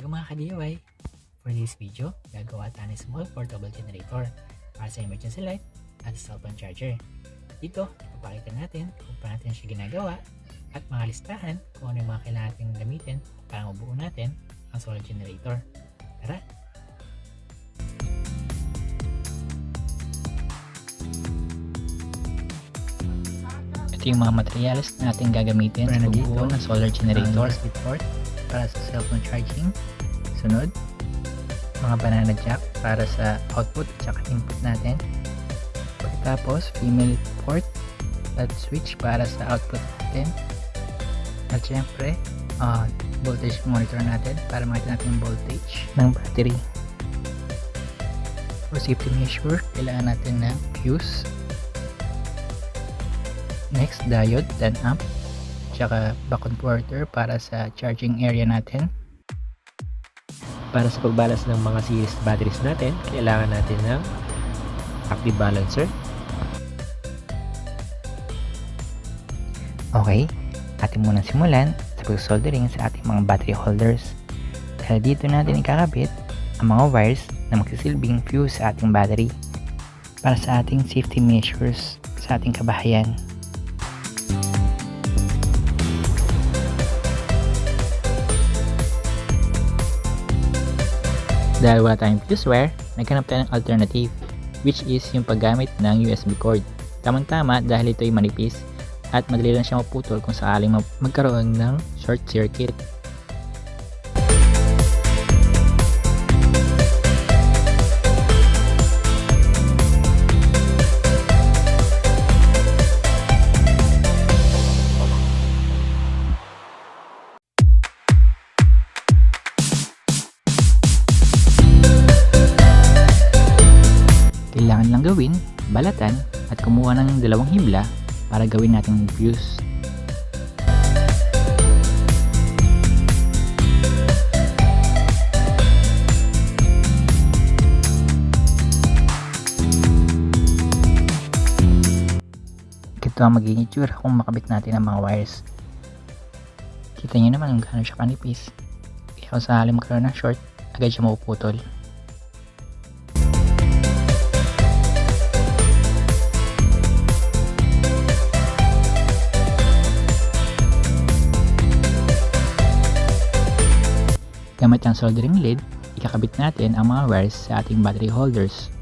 Hello mga ka-DIY! For this video, gagawa tayo ng small portable generator para sa emergency light at cellphone charger. Dito, ipapakita natin kung paano natin siya ginagawa at mga listahan kung ano yung mga kailangan natin gamitin para mabuo natin ang solar generator. Tara! Ito yung mga materials na natin gagamitin sa pagbuo ng solar generator. USB port para sa cellphone charging. Sunod, mga banana jack para sa output at saka input natin. Pagkatapos, female port at switch para sa output natin. At syempre, voltage monitor natin para makita natin yung voltage ng battery. For safety measure, kailangan natin ng fuse. Next, diode, 10 amp, tsaka buck converter para sa charging area natin. Para sa pagbalas ng mga series batteries natin, kailangan natin ng active balancer. Okay, atin muna simulan sa pag-soldering sa ating mga battery holders. Dahil dito natin ikakabit ang mga wires na magsisilbing fuse sa ating battery para sa ating safety measures sa ating kabahayan. Dahil wala tayong fuse wire, naghanap tayo ng alternative, which is yung paggamit ng USB cord. Tamang-tama dahil ito ay manipis at madali lang siya maputol kung sakaling magkaroon ng short circuit. Kailangan lang gawin, balatan at kumuha ng dalawang hibla para gawin nating fuse. Ito ang magiging itsura kung makabit natin ang mga wires. Kita nyo naman kung gaano siya kanipis. Kaya kung sakali magkaroon ng short, agad siya mapuputol. Gamit ang soldering lead, ikakabit natin ang mga wires sa ating battery holders.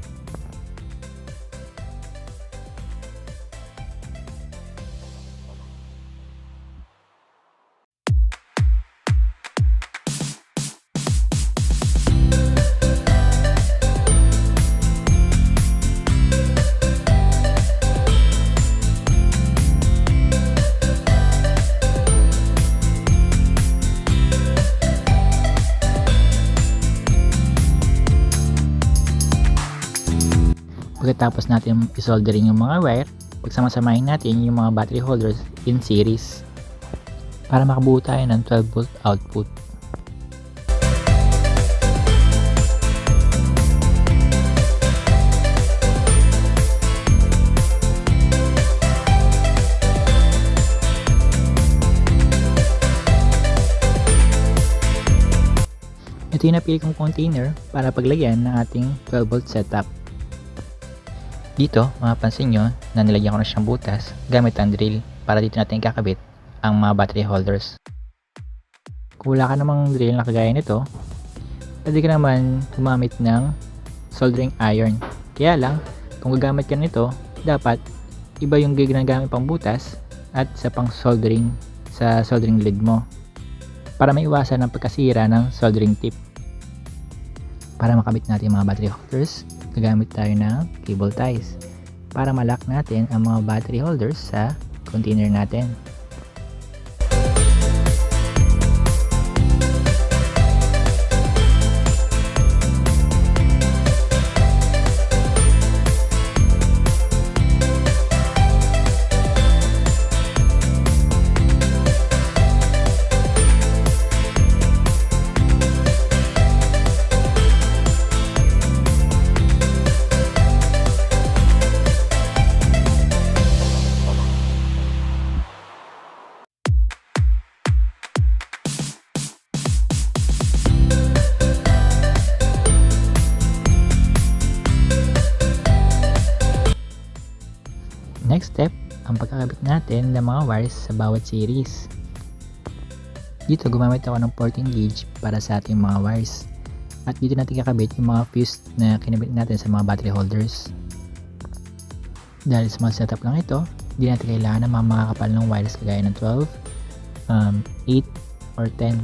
Pagkatapos natin isoldering yung mga wire, pagsama-samahin natin yung mga battery holders in series para makabuo tayo ng 12 volt output. Ito yung napili kong container para paglagyan ng ating 12 volt setup. Dito, mapapansin nyo na nilagyan ko na siyang butas gamit ang drill para dito natin kakabit ang mga battery holders. Kung wala ka namang drill na kagaya nito, pwede ka naman gumamit ng soldering iron. Kaya lang, kung gagamit ka nito, dapat iba yung ginagamit pang butas at sa pang soldering sa soldering lead mo para maiwasan ang pagkasira ng soldering tip. Para makabit natin mga battery holders, gagamit tayo ng cable ties para malak natin ang mga battery holders sa container natin. next step, ang pagkakabit natin ng mga wires sa bawat series. Dito gumamit ako ng 14 gauge para sa ating mga wires. At dito natin kakabit yung mga fuse na kinabit natin sa mga battery holders. Dahil small setup lang ito, hindi natin kailangan ng mga makakapal ng wires kagaya ng 12, 8, or 10.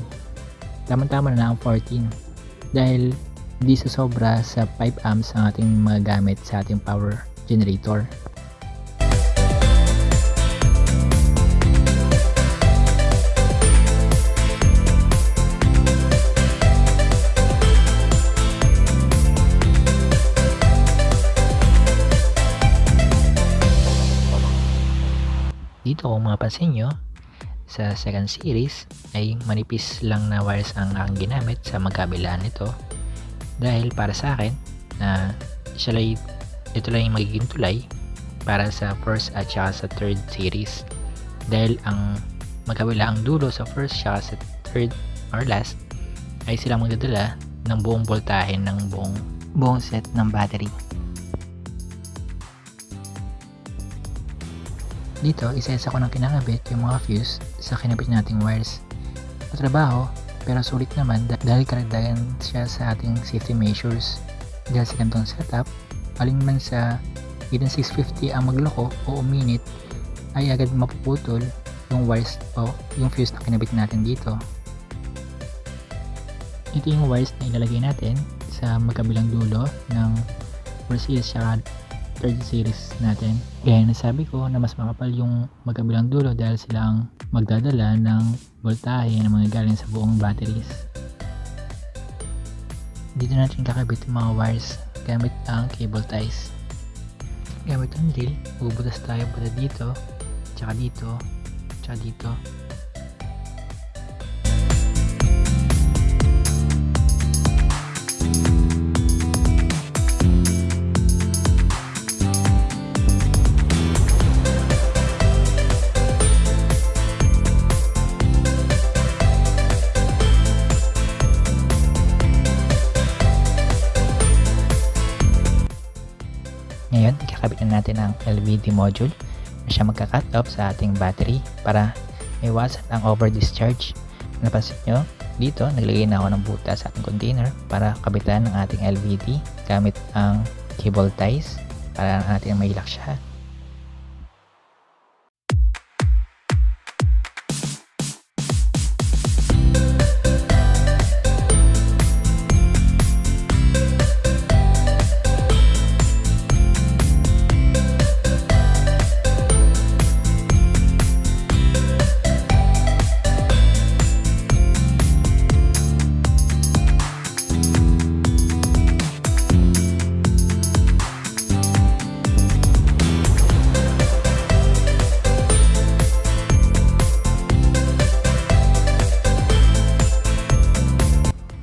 Tama-tama na ang 14. Dahil hindi sobra sa 5 amps ang ating magagamit sa ating power generator. Dito kung mapapansin nyo, sa second series ay manipis lang na wires ang aking ginamit sa magkabilaan nito. Dahil para sa akin na ito lang yung magiging tulay para sa first at saka sa third series. Dahil ang magkabilaang dulo sa first saka sa third or last ay silang magdadala ng buong voltahe ng buong set ng battery. Dito, isa-isa ko nang kinakabit yung mga fuse sa kinabit nating wires. Matrabaho, pero sulit naman dahil karagdagan siya sa ating safety measures. Dahil sa ganitong setup, alinman sa 18650 ang magloko o uminit, ay agad mapuputol yung wires o yung fuse na kinabit natin dito. Ito yung wires na ilalagay natin sa magkabilang dulo ng first series at third series natin. Gaya na sabi ko na mas makapal yung magkabilang dulo dahil sila ang magdadala ng voltahe na mga galing sa buong batteries. Dito natin kakabit yung mga wires gamit ang cable ties. Gamit ang drill, bubutas tayo para dito, tsaka dito, tsaka dito. Ngayon, ikakabit na natin ang LVD module na siya magka-cut off sa ating battery para maiwasan ang over discharge. Napansin nyo, dito naglagay na ako ng butas sa ating container para kabitan ng ating LVD gamit ang cable ties para natin mailak siya.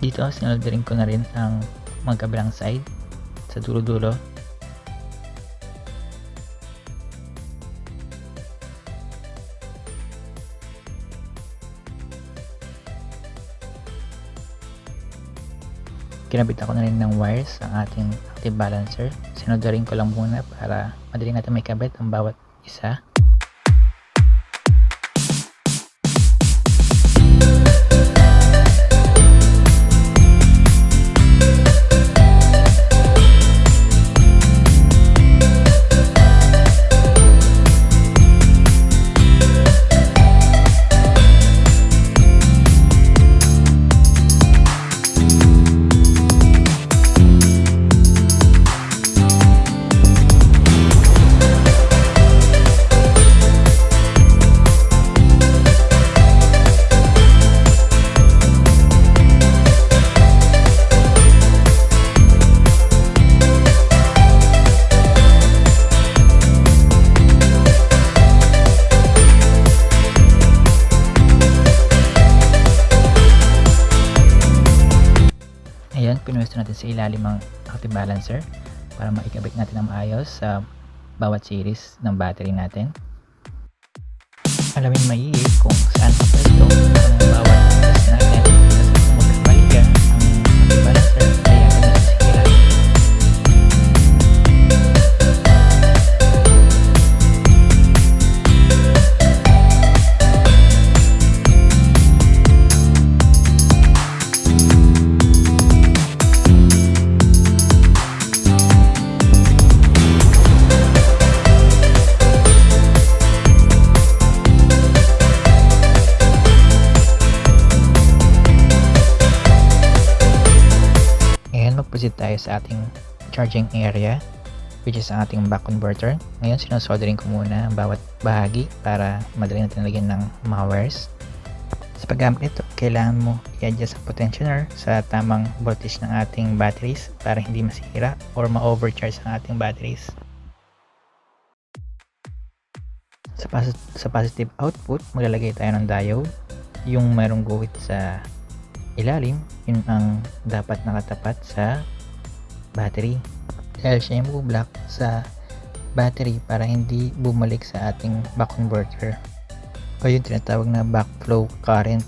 Dito, sinolderin ko na rin ang magkabilang side sa dulo-dulo. Kinabit ako na rin ng wires ang ating active balancer. Sinolderin ko lang muna para madali natin may kabit ang bawat isa. Ayan, pinuwesto natin sa ilalim ang active balancer para maikabit natin ang maayos sa bawat series ng battery natin. Alamin maigi kung saan sa pwesto ang bawat series natin kasi kung magkamali ka ang active balancer ay agad nasisikiran. proceed tayo sa ating charging area, which is ang ating back converter. Ngayon, sinusoldering ko muna ang bawat bahagi para madali natin lagyan ng mga wires. Sa paggamit nito, kailangan mo i-adjust ang potentiomer sa tamang voltage ng ating batteries para hindi masira or ma-overcharge ang ating batteries. Sa positive output, maglalagay tayo ng diode. Yung mayroong guhit sa ilalim, yun ang dapat nakatapat sa battery. Dahil siya yung block sa battery para hindi bumalik sa ating back converter o yung tinatawag na backflow current.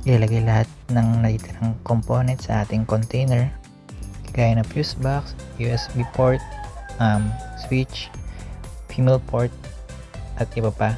Ilalagay lahat ng natitirang component sa ating container, gaya ng fuse box, USB port, switch, female port, at iba pa.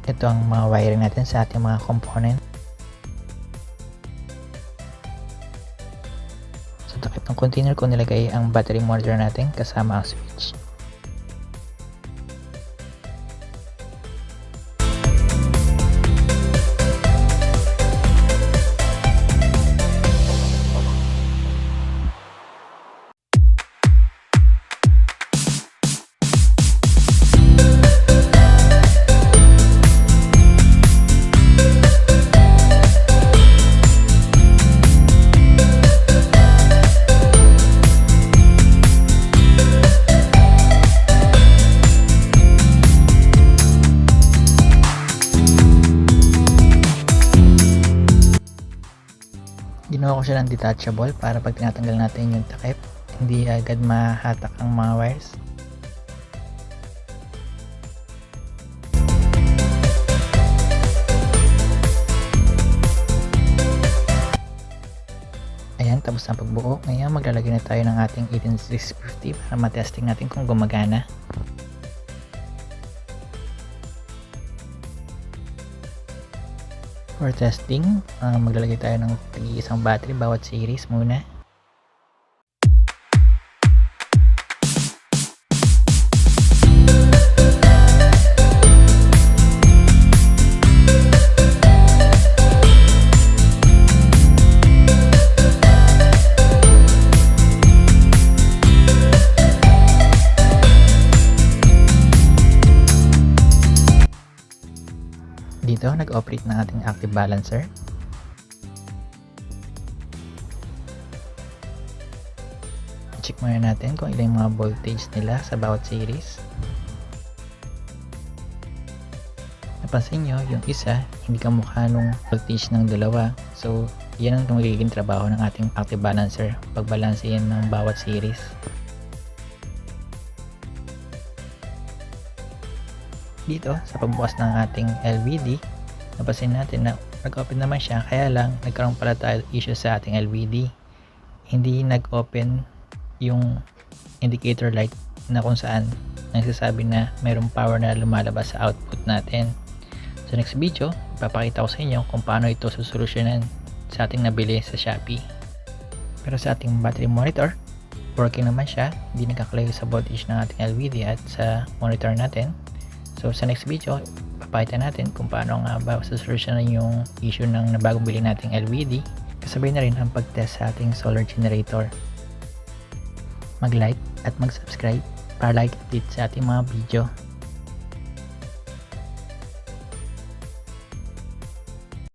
Ito ang mga wiring natin sa ating mga component. So Sa takip ng container ko nilagay ang battery monitor natin kasama ang switch. Ginawa ko siya ng detachable para pag tinatanggal natin yung takip, hindi agad mahatak ang mga wires. Ayan, tapos ang pagbuo. Ngayon maglalagay na tayo ng ating 18650 para matesting natin kung gumagana. For testing, maglalagay tayo ng isang battery bawat series muna. Dito, nag-operate na ating active balancer. Check muna natin kung ilang mga voltage nila sa bawat series. Napansin nyo, yung isa, hindi kamukha nung voltage ng dalawa. So, yan ang magiging trabaho ng ating active balancer. Pagbalansehin ng bawat series. Dito sa pagbukas ng ating LVD, napansin natin na nag-open naman siya, kaya lang nagkaroon pala tayo issue sa ating LVD. Hindi nag-open yung indicator light na kung saan nagsasabi na mayroong power na lumalabas sa output natin. Sa next video, ipapakita ko sa inyo kung paano ito susolusyonan sa ating nabili sa Shopee. Pero sa ating battery monitor, working naman siya, hindi nagkakalayo sa voltage ng ating LVD at sa monitor natin. So sa next video, papakita natin kung paano nga ba susolusyonan yung issue ng nabagong bili nating LVD. Kasabay na rin ang pag-test sa ating solar generator. Mag-like at mag-subscribe para like update sa ating mga video.